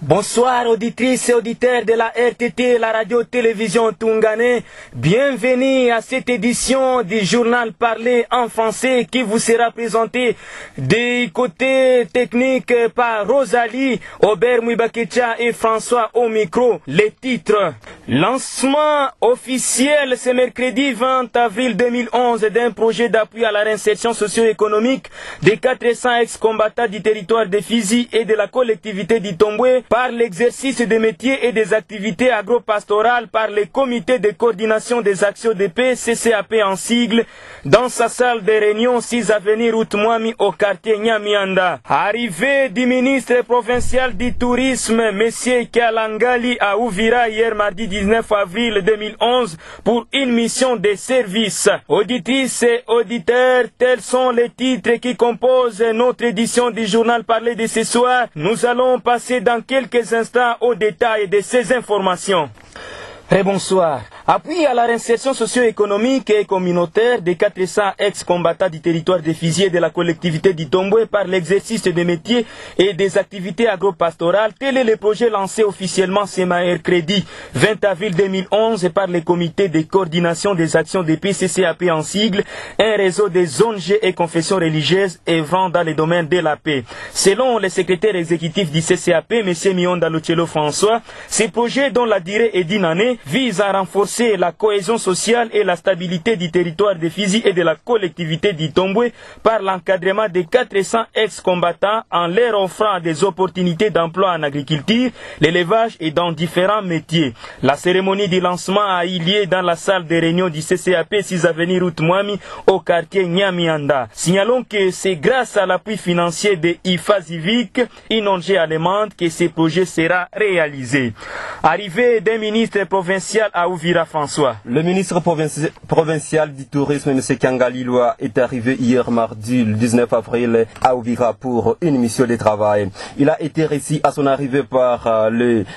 Bonsoir auditrices et auditeurs de la RTT, la radio-télévision Tungané. Bienvenue à cette édition du journal parlé en français qui vous sera présenté des côtés techniques par Rosalie, Aubert Mouibakecha et François au micro. Les titres. Lancement officiel ce mercredi 20 avril 2011 d'un projet d'appui à la réinsertion socio-économique des 400 ex-combattants du territoire de Fizi et de la collectivité d'Itombwe par l'exercice des métiers et des activités agro-pastorales par les comités de coordination des actions de paix, CCAP en sigle, dans sa salle de réunion 6 avenue Route Mwami au quartier Nyamianda. Arrivée du ministre provincial du tourisme, M. Kialangali à Uvira hier mardi 19 avril 2011 pour une mission de service. Auditrices et auditeurs, tels sont les titres qui composent notre édition du journal parlé de ce soir. Nous allons passer dans quelques instants au détail de ces informations. Très bonsoir. Appui à la réinsertion socio-économique et communautaire des 400 ex-combattants du territoire de Fizi et de la collectivité d'Itombwe par l'exercice des métiers et des activités agro-pastorales, tel est le projet lancé officiellement ce mercredi 20 avril 2011 par le comité de coordination des actions des pays CCAP en sigle, un réseau des zones G et confessions religieuses œuvrant dans les domaines de la paix. Selon le secrétaire exécutif du CCAP, M. Mionda Luchello François, ces projets dont la durée est d'une année visent à renforcer la cohésion sociale et la stabilité du territoire de Fizi et de la collectivité d'Itombwe par l'encadrement des 400 ex-combattants en leur offrant des opportunités d'emploi en agriculture, l'élevage et dans différents métiers. La cérémonie du lancement a eu lieu dans la salle de réunion du CCAP 6 avenue Route Mwami au quartier Nyamianda. Signalons que c'est grâce à l'appui financier de IFA Civic, une ONG allemande, que ce projet sera réalisé. Arrivée d'un ministre provincial à Uvira, François. Le ministre provincial du tourisme, M. Kialangali, est arrivé hier mardi, le 19 avril, à Uvira pour une mission de travail. Il a été reçu à son arrivée par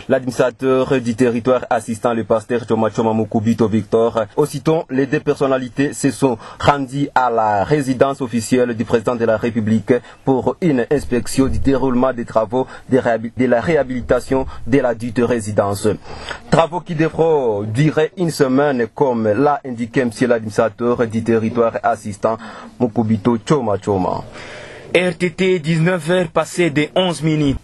l'administrateur du territoire assistant, le pasteur Choma Choma Mukubito Victor. Aussitôt, les deux personnalités se sont rendues à la résidence officielle du président de la République pour une inspection du déroulement des travaux de la réhabilitation de la dite résidence. Travaux qui devront durer une semaine, comme l'a indiqué M. l'administrateur du territoire assistant Mukubito Choma Choma. RTT 19h passé de 11 minutes.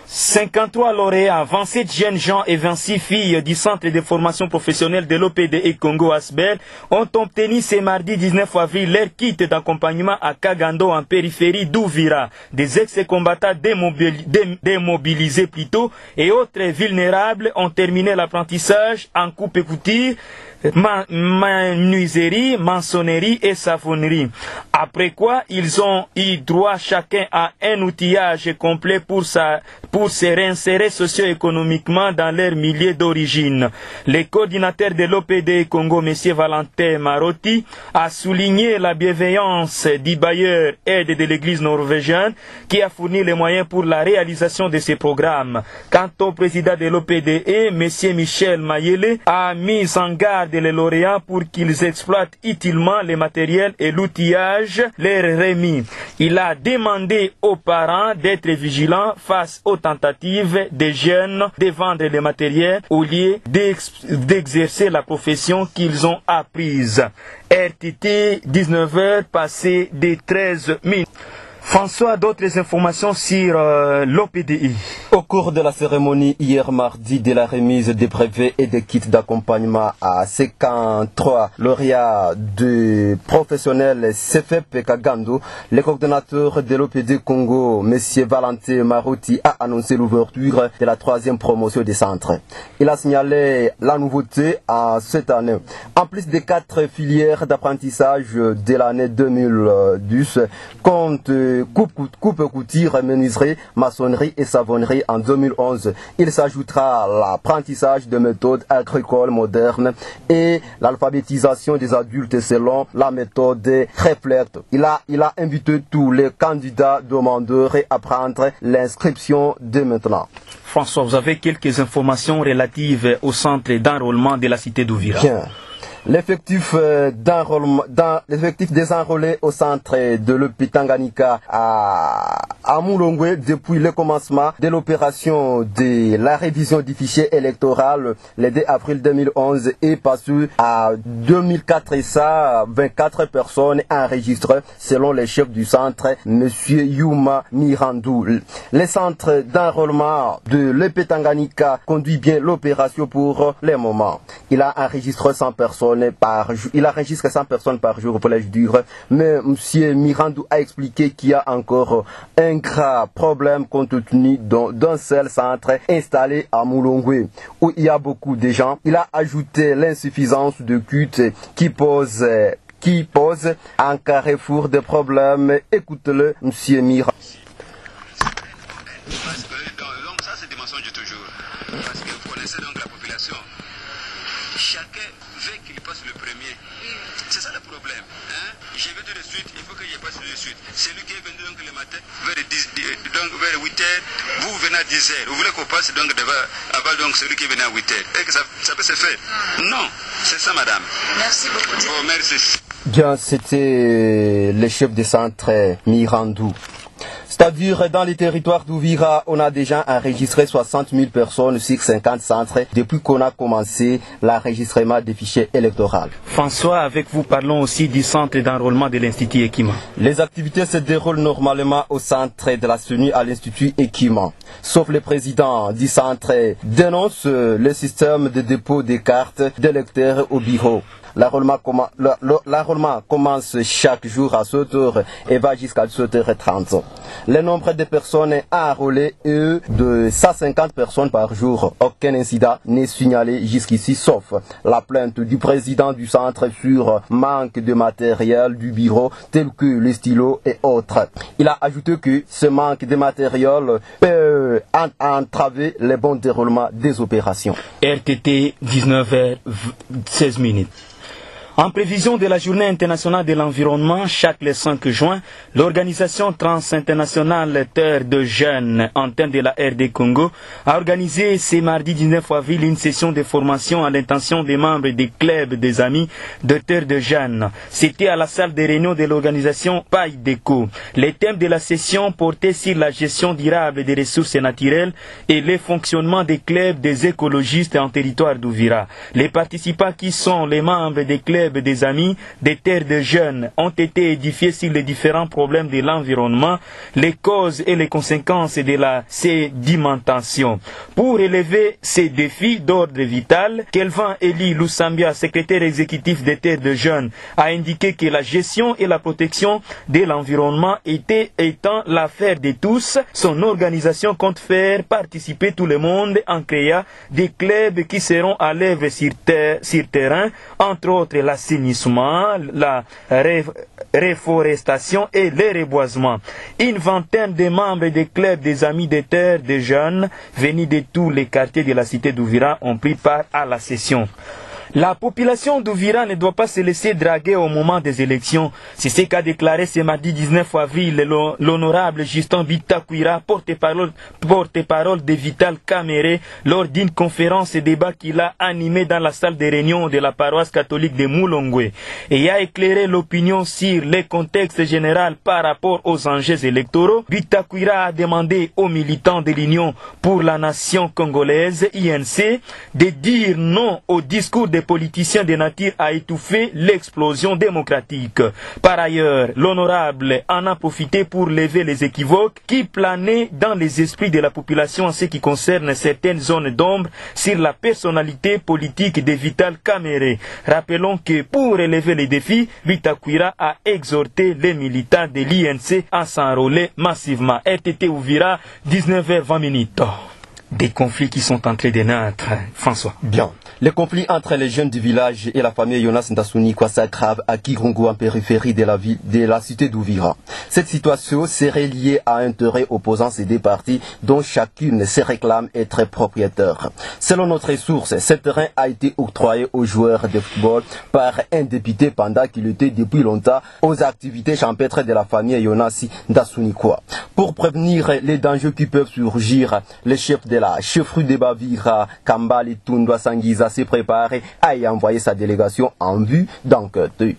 53 lauréats, 27 jeunes gens et 26 filles du centre de formation professionnelle de l'OPD et Congo Asbel ont obtenu ce mardi 19 avril leur kit d'accompagnement à Kagando en périphérie d'Uvira. Des ex-combattants démobilisés plutôt et autres vulnérables ont terminé l'apprentissage en coupe et couture, menuiserie, maçonnerie et savonnerie. Après quoi, ils ont eu droit chacun à un outillage complet pour se réinsérer socio-économiquement dans leur milieu d'origine. Le coordinateur de l'OPD Congo, M. Valentin Marotti, a souligné la bienveillance du bailleur aide de l'église norvégienne qui a fourni les moyens pour la réalisation de ces programmes. Quant au président de l'OPDE, M. Michel Mayele, a mis en garde les lauréats pour qu'ils exploitent utilement les matériels et l'outillage leur remis. Il a demandé aux parents d'être vigilants face aux tentatives des jeunes de vendre le matériel au lieu d'exercer la profession qu'ils ont apprise. RTT 19h passé des 13 minutes. François, d'autres informations sur l'OPDI. Au cours de la cérémonie hier mardi de la remise des brevets et des kits d'accompagnement à 53 lauréats de professionnels CFEP Kagando, le coordonnateur de l'OPD Congo, M. Valentin Marotti, a annoncé l'ouverture de la 3e promotion des centres. Il a signalé la nouveauté à cette année. En plus des 4 filières d'apprentissage de l'année 2010, compte coupe couture, menuiserie, maçonnerie et savonnerie en 2011. Il s'ajoutera l'apprentissage de méthodes agricoles modernes et l'alphabétisation des adultes selon la méthode Reflect. Il a invité tous les candidats demandeurs à prendre l'inscription dès maintenant. François, vous avez quelques informations relatives au centre d'enrôlement de la cité d'Uvira. Bien. L'effectif des enrôlés au centre de l'Epetanganika à Mulongwe depuis le commencement de l'opération de la révision du fichier électoral le 2 avril 2011 est passé à 2424 personnes enregistrées selon les chefs du centre, M. Yuma Mirandou. Le centre d'enrôlement de l'Epetanganika conduit bien l'opération pour le moment. Il a enregistré 100 personnes par jour. Il enregistre 100 personnes par jour pour les jours. Mais M. Mirandou a expliqué qu'il y a encore un grave problème compte tenu d'un seul centre installé à Mulongwe où il y a beaucoup de gens. Il a ajouté l'insuffisance de culte qui pose un carrefour de problèmes. Écoutez-le, M. Mirandou. Ça, c'est des mensonges toujours. Parce que vous connaissez donc la population. Chacun veut qu'il passe le premier. C'est ça le problème. Hein? Je vais tout de suite, il faut que je passe tout de suite. Celui qui est venu donc le matin, vers 8h, vous venez à 10h. Vous voulez qu'on passe donc avant donc celui qui venait à 8h. Et que ça peut se faire? Non, c'est ça, madame. Merci beaucoup. Bon, merci. Bien, c'était le chef de centre Mirandou. C'est-à-dire, dans les territoires d'Ouvira, on a déjà enregistré 60 000 personnes sur 50 centres depuis qu'on a commencé l'enregistrement des fichiers électoraux. François, avec vous, parlons aussi du centre d'enrôlement de l'Institut Ekima. Les activités se déroulent normalement au centre de la CENU à l'Institut Ekima. Sauf le président du centre dénonce le système de dépôt des cartes d'électeurs au bureau. L'enrôlement commence chaque jour à 7h et va jusqu'à 7h30. Le nombre de personnes enrôlées est de 150 personnes par jour. Aucun incident n'est signalé jusqu'ici, sauf la plainte du président du centre sur manque de matériel du bureau tel que les stylos et autres. Il a ajouté que ce manque de matériel peut entraver le bon déroulement des opérations. RTT 19h16. En prévision de la Journée internationale de l'environnement, chaque le 5 juin, l'organisation transinternationale Terre de Jeunes, antenne de la RD Congo, a organisé ce mardi 19 avril une session de formation à l'intention des membres des clubs des amis de Terre de Jeunes. C'était à la salle de réunion de l'organisation PAIDECO. Les thèmes de la session portaient sur la gestion durable des ressources naturelles et le fonctionnement des clubs des écologistes en territoire d'Ouvira. Les participants qui sont les membres des clubs des amis des terres de jeunes ont été édifiés sur les différents problèmes de l'environnement, les causes et les conséquences de la sédimentation. Pour relever ces défis d'ordre vital, Kelvin Eli Lusambia, secrétaire exécutif des terres de jeunes, a indiqué que la gestion et la protection de l'environnement étant l'affaire de tous, son organisation compte faire participer tout le monde en créant des clubs qui seront à l'œuvre sur terrain, entre autres l'assainissement, la réforestation et le reboisement. Une vingtaine de membres des clubs des amis des terres des jeunes venus de tous les quartiers de la cité d'Ouvira ont pris part à la session. La population d'Ouvira ne doit pas se laisser draguer au moment des élections. C'est ce qu'a déclaré ce mardi 19 avril l'honorable Justin Bitakwira, porte-parole de Vital Kamere, lors d'une conférence et débat qu'il a animé dans la salle de réunion de la paroisse catholique de Mulongwe, et a éclairé l'opinion sur le contexte général par rapport aux enjeux électoraux. Bitakwira a demandé aux militants de l'Union pour la nation congolaise, INC, de dire non au discours des politiciens de nature à étouffer l'explosion démocratique. Par ailleurs, l'honorable en a profité pour lever les équivoques qui planaient dans les esprits de la population en ce qui concerne certaines zones d'ombre sur la personnalité politique de Vital Kamere. Rappelons que pour relever les défis, Bitakwira a exhorté les militants de l'INC à s'enrôler massivement. RTT Ouvira, 19h20. Des conflits qui sont en train de naître. François. Bien. Les conflits entre les jeunes du village et la famille Jonas Ndasuni s'aggravent à Kirungu en périphérie de la cité d'Ouvira. Cette situation serait liée à un intérêt opposant ces deux parties dont chacune se réclame être propriétaire. Selon notre source, ce terrain a été octroyé aux joueurs de football par un député pendant qu'il était depuis longtemps aux activités champêtres de la famille Jonas Ndasuni. Pour prévenir les dangers qui peuvent surgir, le chef de de la chefferie de Bavira, Kambali Tundwa Sangiza, s'est préparé à y envoyer sa délégation en vue d'enquête.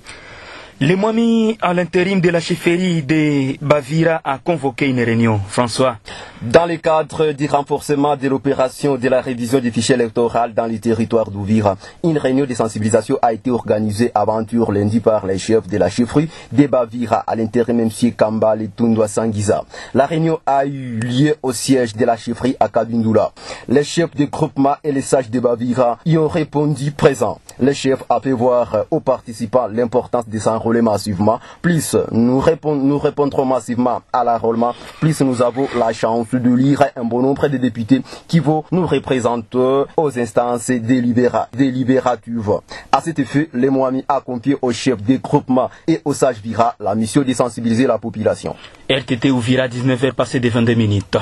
Le Mwami, à l'intérim de la chefferie de Bavira, a convoqué une réunion. François. Dans le cadre du renforcement de l'opération de la révision du fichier électoral dans les territoires d'Ouvira, une réunion de sensibilisation a été organisée avant-hier lundi par les chefs de la chefferie de Bavira, à l'intérim M. Kambali Tundwa Sangiza. La réunion a eu lieu au siège de la chefferie à Kabindula. Les chefs de groupement et les sages de Bavira y ont répondu présents. Les chefs a fait voir aux participants l'importance de s'enrôler massivement. Plus nous répondrons massivement à l'enrôlement, plus nous avons la chance de lire un bon nombre de députés qui vont nous représenter aux instances délibératives. À cet effet, le Mwami a confié aux chefs des groupements et aux sages Vira la mission de sensibiliser la population. RTT Ouvira, 19h passé de 22 minutes.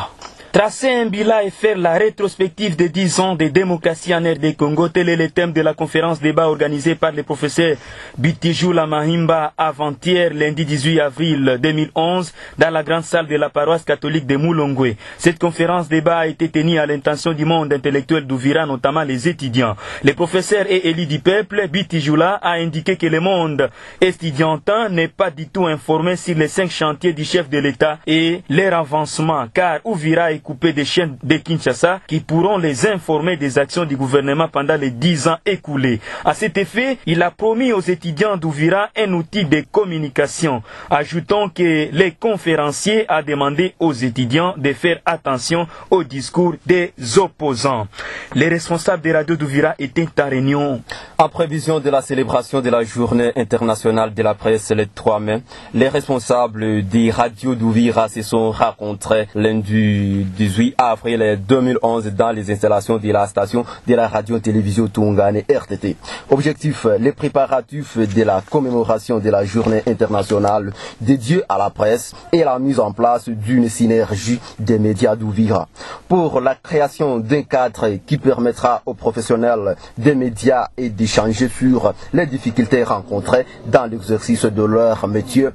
Tracer un bilan et faire la rétrospective de 10 ans de démocratie en RD Congo, tel est le thème de la conférence débat organisée par le professeur Bitijula Mahimba avant-hier, lundi 18 avril 2011, dans la grande salle de la paroisse catholique de Moulongwe. Cette conférence débat a été tenue à l'intention du monde intellectuel d'Ouvira, notamment les étudiants. Le professeur et élu du peuple, Bitijula, a indiqué que le monde estudiantin n'est pas du tout informé sur les 5 chantiers du chef de l'État et leur avancement, car Ouvira est coupé des chaînes de Kinshasa qui pourront les informer des actions du gouvernement pendant les 10 ans écoulés. À cet effet, il a promis aux étudiants d'Ouvira un outil de communication. Ajoutons que les conférenciers a demandé aux étudiants de faire attention au discours des opposants. Les responsables des radios d'Ouvira étaient en réunion. En prévision de la célébration de la journée internationale de la presse le 3 mai, les responsables des radios d'Ouvira se sont rencontrés lundi 18 avril 2011 dans les installations de la station de la radio-télévision Tungane RTT. Objectif, les préparatifs de la commémoration de la journée internationale dédiée à la presse et la mise en place d'une synergie des médias d'Ouvira. Pour la création d'un cadre qui permettra aux professionnels des médias et d'échanger sur les difficultés rencontrées dans l'exercice de leur métier,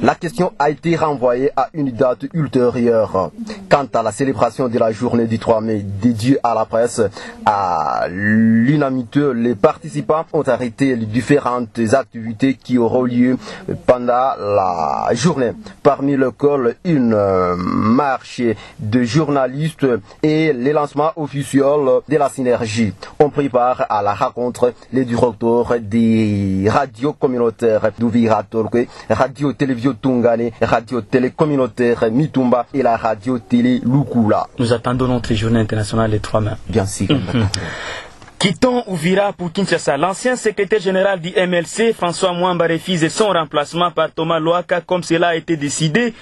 la question a été renvoyée à une date ultérieure. Quant à la célébration de la journée du 3 mai dédiée à la presse, à l'unanimité, les participants ont arrêté les différentes activités qui auront lieu pendant la journée, parmi lesquelles une marche de journalistes et le lancement officiel de la synergie. On prépare à la rencontre les directeurs des radios communautaires d'Ouvira Tolkwe, Radio Télévision Tungane, Radio Télé Communautaire Mitumba et la Radio Télé Lukula. Nous attendons notre journée internationale les 3 mai. Bien sûr. Quittons Ouvira pour Kinshasa. L'ancien secrétaire général du MLC, François Mwamba, refuse son remplacement par Thomas Loaka, comme cela a été décidé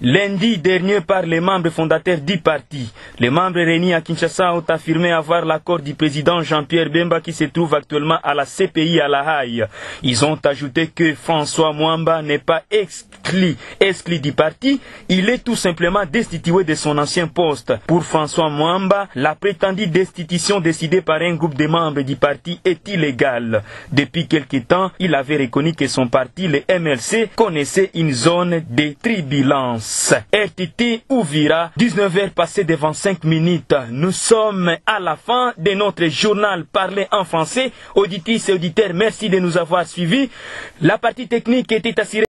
lundi dernier par les membres fondateurs du parti. Les membres réunis à Kinshasa ont affirmé avoir l'accord du président Jean-Pierre Bemba qui se trouve actuellement à la CPI à La Haye. Ils ont ajouté que François Mwamba n'est pas exclu du parti, il est tout simplement destitué de son ancien poste. Pour François Mwamba, la prétendue destitution décidée par un groupe de membres du parti est illégale. Depuis quelque temps, il avait reconnu que son parti, le MLC, connaissait une zone de turbulence. RTT Ouvira, 19h passées devant 5 minutes. Nous sommes à la fin de notre journal parlé en français. Auditrices et auditeurs, merci de nous avoir suivis. La partie technique était assurée